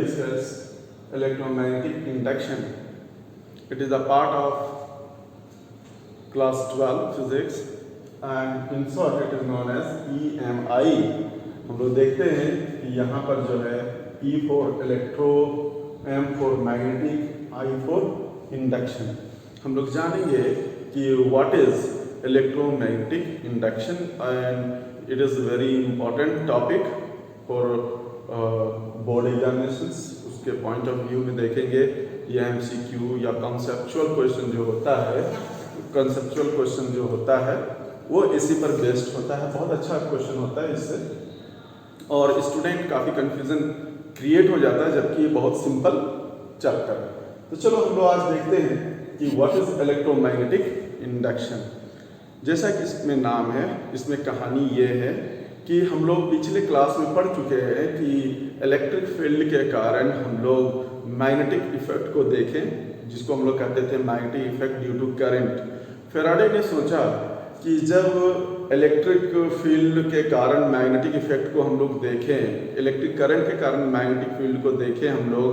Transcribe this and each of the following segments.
discuss electromagnetic induction. It is a part of class 12 physics and in short it is known as EMI. हम लोग देखते हैं कि यहाँ पर जो है E for electro, M for magnetic, I for induction. हम लोग जानेंगे कि what is electromagnetic induction and it is a very important topic for board examinations. उसके पॉइंट ऑफ व्यू में देखेंगे ये MCQ या कंसेप्चुअल क्वेश्चन जो होता है, कंसेप्चुअल क्वेश्चन जो होता है वो इसी पर बेस्ड होता है. बहुत अच्छा क्वेश्चन होता है इससे और स्टूडेंट काफ़ी कंफ्यूजन क्रिएट हो जाता है जबकि ये बहुत सिंपल चैप्टर है. तो चलो हम लोग आज देखते हैं कि व्हाट इज इलेक्ट्रोमैग्नेटिक इंडक्शन. जैसा कि इसमें नाम है, इसमें कहानी ये है कि हम लोग पिछले क्लास में पढ़ चुके हैं कि इलेक्ट्रिक फील्ड के कारण हम लोग मैग्नेटिक इफेक्ट को देखें जिसको हम लोग कहते थे magnetic effect due to current. Faraday ने सोचा कि जब इलेक्ट्रिक फील्ड के कारण मैग्नेटिक इफेक्ट को हम लोग देखें, इलेक्ट्रिक करंट के कारण मैग्नेटिक फील्ड को देखें हम लोग,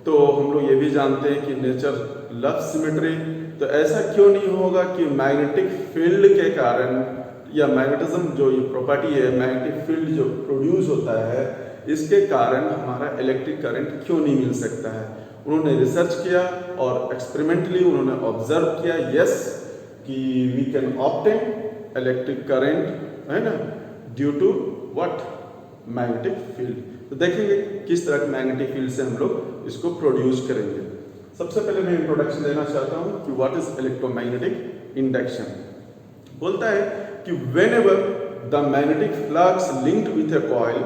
तो हम लोग ये भी जानते हैं कि नेचर लव सिमेट्री. तो ऐसा क्यों नहीं होगा कि मैग्नेटिक फील्ड के कारण या मैग्नेटिज्म जो ये प्रॉपर्टी है, मैग्नेटिक फील्ड जो प्रोड्यूस होता है, इसके कारण हमारा इलेक्ट्रिक करंट क्यों नहीं मिल सकता है. उन्होंने रिसर्च किया और एक्सपेरिमेंटली उन्होंने ऑब्जर्व किया यस कि we can obtain electric current, है ना, due to what magnetic field. तो देखेंगे किस तरह के मैग्नेटिक फील्ड से हम लोग इसको प्रोड्यूस करेंगे. सबसे पहले मैं इंट्रोडक्शन देना चाहता हूँ कि व्हाट इज इलेक्ट्रोमैग्नेटिक इंडक्शन. बोलता है कि whenever the magnetic flux linked with a coil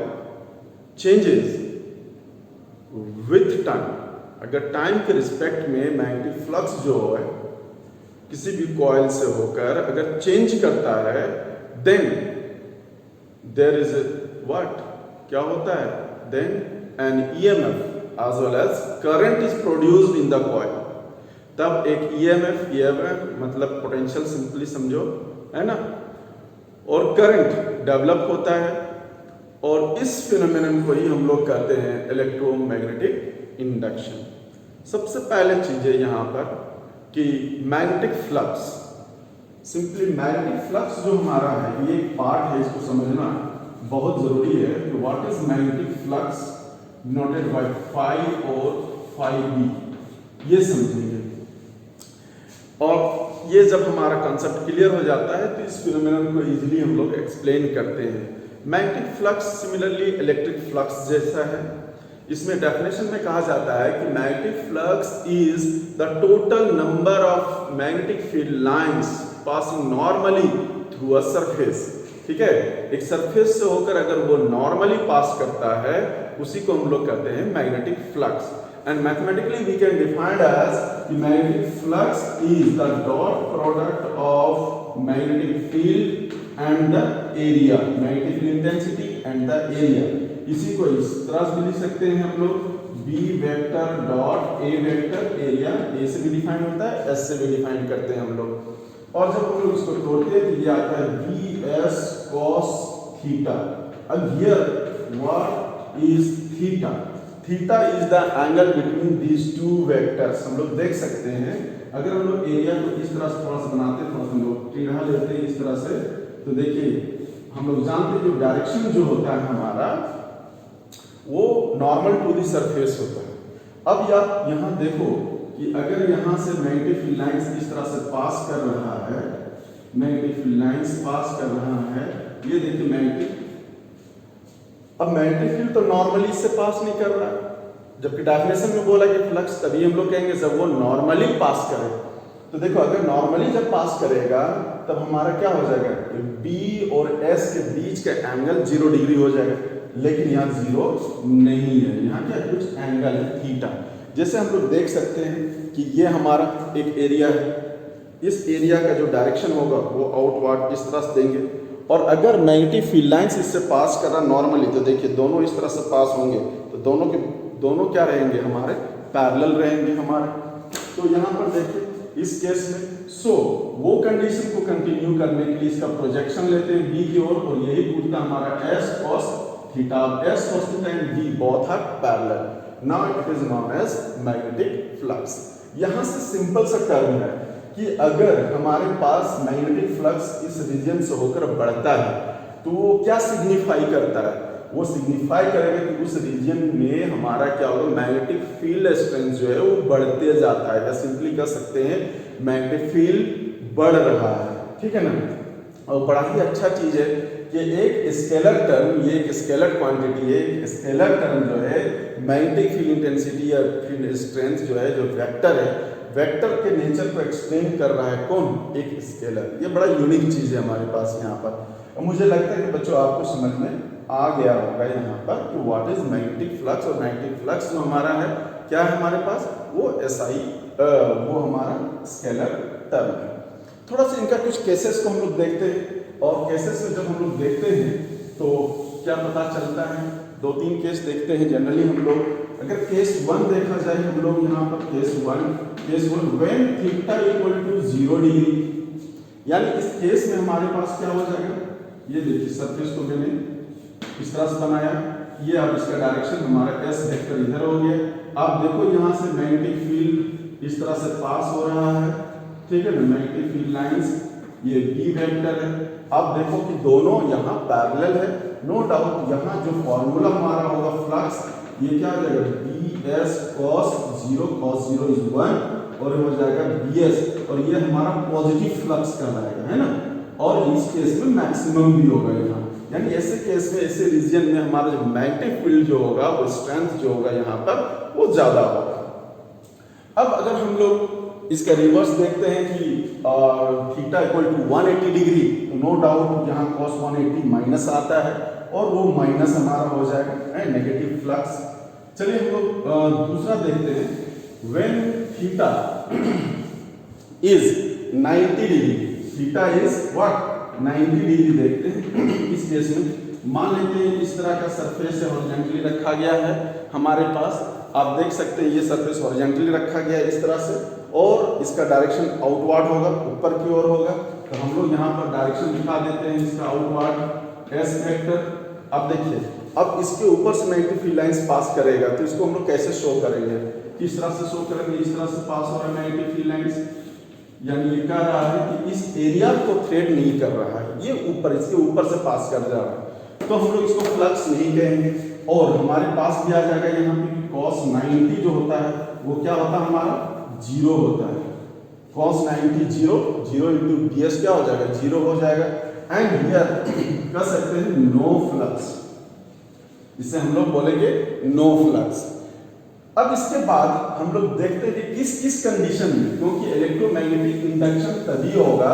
changes with time, अगर टाइम के रिस्पेक्ट में मैग्नेटिक फ्लक्स जो है किसी भी कॉइल से होकर अगर चेंज करता है, then there is a what, क्या होता है, then an EMF as well as current is produced in the coil. तब एक EMF मतलब पोटेंशियल सिंपली समझो, है ना, और करंट डेवलप होता है और इस फिनोमेनन को ही हम लोग कहते हैं इलेक्ट्रोमैग्नेटिक इंडक्शन. सबसे पहले चीज है यहाँ पर कि magnetic flux, simply magnetic flux जो हमारा है ये एक पार्ट है, इसको समझना बहुत जरूरी है कि what is magnetic flux noted by phi और फाई बी, ये समझेंगे. और ये जब हमारा कंसेप्ट क्लियर हो जाता है तो इस फिनोमेनन को इजीली हम लोग एक्सप्लेन करते हैं. Magnetic flux similarly electric flux जैसा है. इसमें डेफिनेशन में कहा जाता है कि magnetic flux is the total number of magnetic field lines passing normally through a surface. ठीक है, एक सरफेस से होकर अगर वो नॉर्मली पास करता है उसी को हम लोग कहते हैं magnetic flux. And mathematically we can define as the magnetic flux is the dot product of magnetic field and the area, magnetic field intensity and the area. इसी को इस तरह से लिख सकते हैं हम लोग B vector dot A vector area, A से भी डिफाइन होता है, S से भी डिफाइन करते हैं हम लोग. और जब हम लोग इसको तोड़ते हैं तो ये आता है BS cos थीटा. अब here what is theta? Theta is the angle between these two vectors. हम लोग देख सकते हैं अगर हम लोग एरिया को इस तरह से थोड़ा सा बनाते हैं, थोड़ा सा हम लोग टेढ़ा लेते हैं इस तरह से, तो देखिए हम लोग जानते हैं जो डायरेक्शन जो होता है हमारा वो नॉर्मल टू दी सरफेस होता है. अब आप यहाँ देखो कि अगर यहाँ से मैग्नेटिक फील्ड लाइंस इस तरह से पास कर रहा है, मैग्नेटिक फील्ड लाइंस पास कर रहा है, ये देखिए मैग्नेटिक, अब मैग्नेटिक फील्ड तो नॉर्मली इससे पास नहीं कर रहा है, जबकि डेफिनेशन में बोला कि फ्लक्स तभी हम लोग कहेंगे जब वो नॉर्मली पास करे. तो देखो अगर नॉर्मली जब पास करेगा तब हमारा क्या हो जाएगा, B और S के बीच का एंगल 0 डिग्री हो जाएगा. लेकिन यहाँ 0 नहीं है, यहाँ क्या कुछ एंगल है थीटा. जैसे हम लोग देख सकते हैं कि ये हमारा एक एरिया है, इस एरिया का जो डायरेक्शन होगा वो आउटवर्ड इस तरह से देंगे और अगर मैग्नेटिक फील्ड लाइंस इससे पास कर रहा नॉर्मली तो देखिए दोनों इस तरह से पास होंगे तो दोनों क्या रहेंगे, हमारे पैरेलल रहेंगे हमारे. तो यहाँ पर देखिए इस केस में वो कंडीशन को कंटिन्यू करने के लिए इसका प्रोजेक्शन लेते हैं B की ओर और यही पूछता हमारा S cos theta. S cos theta and B both are parallel. Now it is known as magnetic flux. यहाँ से सिंपल सा टर्म है कि अगर हमारे पास मैग्नेटिक फ्लक्स इस रीजन से होकर बढ़ता है तो वो क्या सिग्निफाई करता है, वो सिग्निफाई करेगा कि उस रीजन में हमारा क्या होगा, मैग्नेटिक फील्ड स्ट्रेंथ जो है वो बढ़ते जाता है, या सिंपली कह सकते हैं मैग्नेटिक फील्ड बढ़ रहा है, ठीक है ना। और बड़ा ही अच्छा चीज है कि एक स्केलर टर्म, ये एक स्केलर क्वांटिटी है, एक स्केलर टर्म जो है मैग्नेटिक फील्ड इंटेंसिटी या फील्ड स्ट्रेंथ जो है, जो वेक्टर है, वेक्टर के नेचर को एक्सप्लेन कर रहा है कौन, एक स्केलर। ये बड़ा यूनिक चीज है हमारे पास यहाँ पर। और मुझे लगता है कि बच्चों आपको समझ में आ गया होगा यहाँ पर कि व्हाट इज मैग्नेटिक फ्लक्स। और मैग्नेटिक फ्लक्स जो हमारा है क्या है हमारे पास, वो SI वो हमारा स्केलर टर्म है। थोड़ा सा इनका कुछ केसेस को हम लोग देखते हैं, और केसेस में जब हम लोग देखते हैं तो क्या पता चलता है, 2-3 केस देखते हैं जनरली हम लोग। अगर केस 1 देखा जाए हम लोग यहाँ पर, case 1 when theta equal to 0 degree, यानी इस केस में हमारे पास क्या हो जाएगा, ये देखिए सरफेस को मैंने इस तरह से बनाया, ये अब इसका डायरेक्शन हमारा S वेक्टर इधर हो गया। आप देखो यहाँ से मैग्नेटिक फील्ड इस तरह से पास हो रहा है, ठीक है ना, मैग्नेटिक फील्ड लाइंस, ये B वेक्टर है। आप देखो कि दोनों यहाँ पैरेलल है, नो डाउट। यहाँ जो फॉर्मूला हमारा होगा फ्लक्स, ये क्या हो जाएगा, BS cos 0 इज 1, और हो जाएगा BS, और ये हमारा पॉजिटिव फ्लक्स कहलाएगा, है ना। और इस केस में मैक्सिमम भी होगा यहाँ, यानी ऐसे केस में, ऐसे रीजन में हमारा जो मैग्नेटिक फील्ड जो होगा, वो स्ट्रेंथ जो होगा यहाँ पर वो ज्यादा होगा। अब अगर हम लोग इसका रिवर्स देखते हैं कि थीटा इक्वल टू 180 डिग्री, तो नो डाउट यहाँ cos 180 माइनस आता है, और वो माइनस हमारा हो जाएगा नेगेटिव फ्लक्स। चलिए हम लोग दूसरा देखते हैं, when theta is 90 degree, theta is what 90 degree देखते हैं। इस केस में मान लेते हैं इस तरह का सरफेस है, हॉरिजॉन्टली रखा गया है हमारे पास, आप देख सकते हैं ये सरफेस हॉरिजॉन्टली रखा गया है इस तरह से, और इसका डायरेक्शन आउटवर्ड होगा, ऊपर की ओर होगा। तो हम लोग यहाँ पर डायरेक्शन दिखा देते हैं इसका आउटवर्ड S वेक्टर। अब देखिए, अब इसके ऊपर से मैग्नेटिक फील्ड लाइंस पास करेगा, तो इसको हम लोग कैसे शो करेंगे, किस तरह से शो करेंगे, इस तरह से पास हो रहा है मैग्नेटिक फील्ड लाइंस, यानी ये कह रहा है कि इस एरिया को थ्रेड नहीं कर रहा है, ये ऊपर, इसके ऊपर से पास कर जा रहा है, तो हम लोग इसको फ्लक्स नहीं कहेंगे। और हमारे पास भी आ जाएगा यहाँ पे cos 90 जो होता है वो क्या होता है हमारा, 0 होता है। cos 90 0 इंटू BS क्या हो जाएगा, 0 हो जाएगा। एंड हियर कह सकते हैं नो फ्लक्स, इसे हम लोग बोलेंगे नो फ्लक्स। अब इसके बाद हम लोग देखते हैं कि किस किस कंडीशन में, क्योंकि इलेक्ट्रोमैग्नेटिक इंडक्शन तभी होगा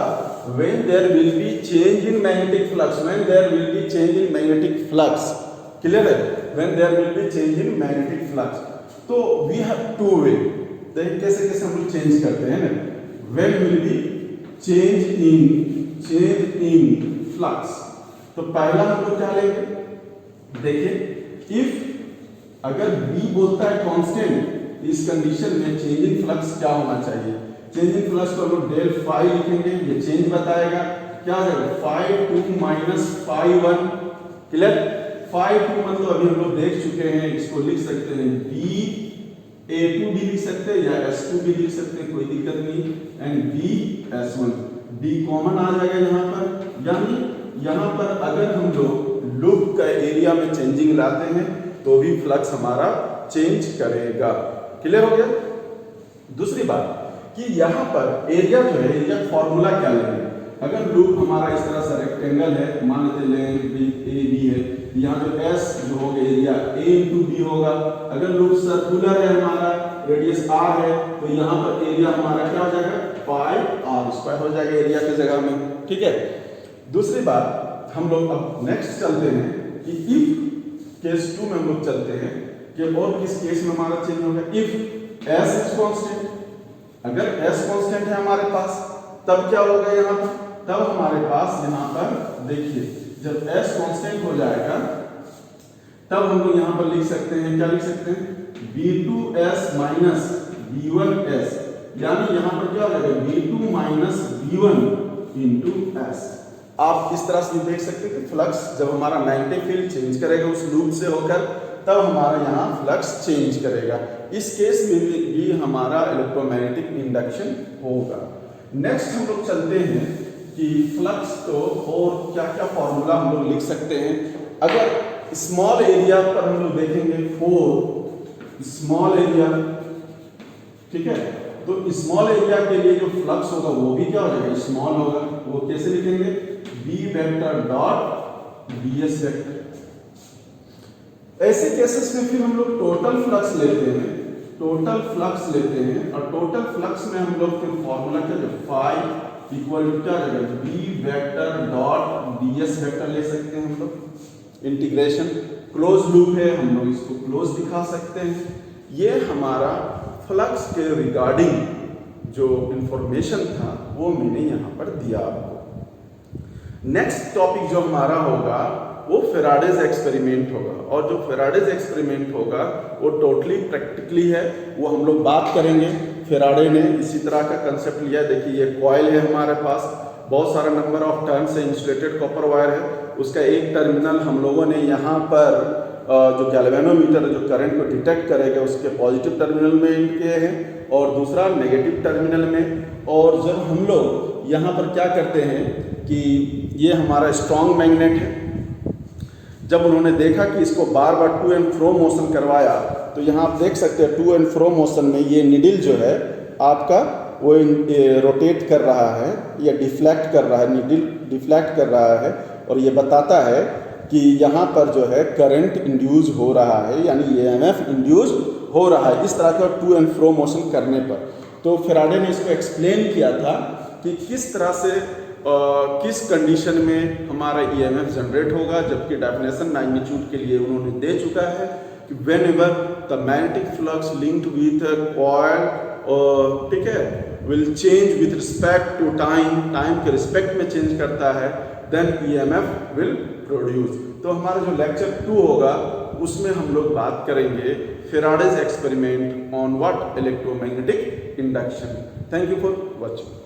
when there will be change in magnetic flux, when there will be change in magnetic flux, clear है, when there will be change in magnetic flux। तो we have two way, देखिए कैसे कैसे हम लोग change करते हैं ना, when will be change in flux। तो पहला हम लोग क्या लेंगे, देखिए if अगर B बोलता है कांस्टेंट, इस कंडीशन में चेंज इन फ्लक्स क्या होना चाहिए, चेंज इन फ्लक्स को हम लोग डेल फाई लिखेंगे, ये चेंज बताएगा क्या है, phi 2 minus phi 1, clear. Phi 2 मतलब अभी हम लोग देख चुके हैं, इसको लिख सकते हैं B A2 भी लिख सकते हैं या S2 भी लिख सकते हैं, कोई दिक्कत नहीं, and B S1, B common आ जाएगा यहाँ पर। यानी यहाँ पर अगर हम लोग लूप का एरिया में चेंजिंग लाते हैं तो भी फ्लक्स हमारा चेंज करेगा, क्लियर हो गया। दूसरी बात कि यहाँ पर एरिया जो है, एरिया फॉर्मूला क्या लेंगे, अगर लूप हमारा इस तरह से रेक्टेंगल है, मान लेते लेंथ AB है, यहाँ जो S जो होगा एरिया A इंटू B होगा। अगर लूप सर्कुलर है, हमारा रेडियस R है, तो यहाँ पर एरिया हमारा क्या हो जाएगा, पाई R स्क्वायर हो जाएगा एरिया की जगह में, ठीक है। दूसरी बात हम लोग अब नेक्स्ट चलते हैं कि इफ केस 2 में हम लोग चलते हैं कि और किस केस में हमारा चेंज होगा, इफ S इज कांस्टेंट, अगर S कांस्टेंट है हमारे पास तब क्या होगा यहाँ पर, तब हमारे पास यहाँ पर देखिए जब S कांस्टेंट हो जाएगा तब हम लोग यहाँ पर लिख सकते हैं, क्या लिख सकते हैं, B2S माइनस B1S, यानी यहाँ पर क्या हो जाएगा B2 minus B1 into S। आप इस तरह से देख सकते हैं कि फ्लक्स जब हमारा मैग्नेटिक फील्ड चेंज करेगा उस लूप से होकर, तब हमारा यहाँ फ्लक्स चेंज करेगा। इस केस में भी हमारा इलेक्ट्रोमैग्नेटिक इंडक्शन होगा। नेक्स्ट हम लोग चलते हैं कि फ्लक्स को और क्या क्या फॉर्मूला हम लोग लिख सकते हैं। अगर स्मॉल एरिया पर हम लोग देखेंगे फॉर स्मॉल एरिया, ठीक है, तो स्मॉल एरिया के लिए जो फ्लक्स होगा वो भी क्या हो जाएगा, स्मॉल होगा। वो कैसे लिखेंगे, B vector dot BS vector. ऐसे केसेस में फिर हम लोग टोटल फ्लक्स लेते हैं, टोटल फ्लक्स लेते हैं और टोटल फ्लक्स में हम लोग फिर फॉर्मूला क्या है, फाई इक्वल टू क्या रहेगा, B vector dot BS vector ले सकते हैं हम लोग। इंटीग्रेशन क्लोज लूप है, हम लोग इसको क्लोज दिखा सकते हैं। ये हमारा फ्लक्स के रिगार्डिंग जो इंफॉर्मेशन था वो मैंने यहाँ पर दिया आपको। नेक्स्ट टॉपिक जो हमारा होगा वो फेराडेज एक्सपेरिमेंट होगा, और जो फेराडेज एक्सपेरिमेंट होगा वो टोटली प्रैक्टिकली है, वो हम लोग बात करेंगे। फेराडे ने इसी तरह का कंसेप्ट लिया। देखिए ये कॉइल है हमारे पास, बहुत सारा नंबर ऑफ टर्न्स है, इंसुलेटेड कॉपर वायर है, उसका एक टर्मिनल हम लोगों ने यहाँ पर जो गैल्वेनोमीटर जो करंट को डिटेक्ट करेगा उसके पॉजिटिव टर्मिनल में इंड किए हैं और दूसरा नेगेटिव टर्मिनल में। और जब हम लोग यहाँ पर क्या करते हैं कि ये हमारा स्ट्रॉन्ग मैग्नेट है, जब उन्होंने देखा कि इसको बार बार टू एंड फ्रो मोशन करवाया, तो यहाँ आप देख सकते हैं टू एंड फ्रो मोशन में ये निडल जो है आपका वो रोटेट कर रहा है या डिफ्लेक्ट कर रहा है, निडल डिफ्लेक्ट कर रहा है, और ये बताता है कि यहाँ पर जो है करंट इंड्यूस हो रहा है, यानी ईएमएफ इंड्यूस हो रहा है इस तरह का टू एंड फ्रो मोशन करने पर। तो फेराडे ने इसको एक्सप्लेन किया था कि किस तरह से किस कंडीशन में हमारा ईएमएफ जनरेट होगा, जबकि डेफिनेशन मैग्नीट्यूड के लिए उन्होंने दे चुका है कि whenever the magnetic flux linked with coil, ठीक है, will change with respect to time, time के रिस्पेक्ट में चेंज करता है, देन ईएमएफ विल प्रोड्यूस। तो हमारा जो लेक्चर 2 होगा उसमें हम लोग बात करेंगे Faraday's experiment on what, electromagnetic induction. Thank you for watching.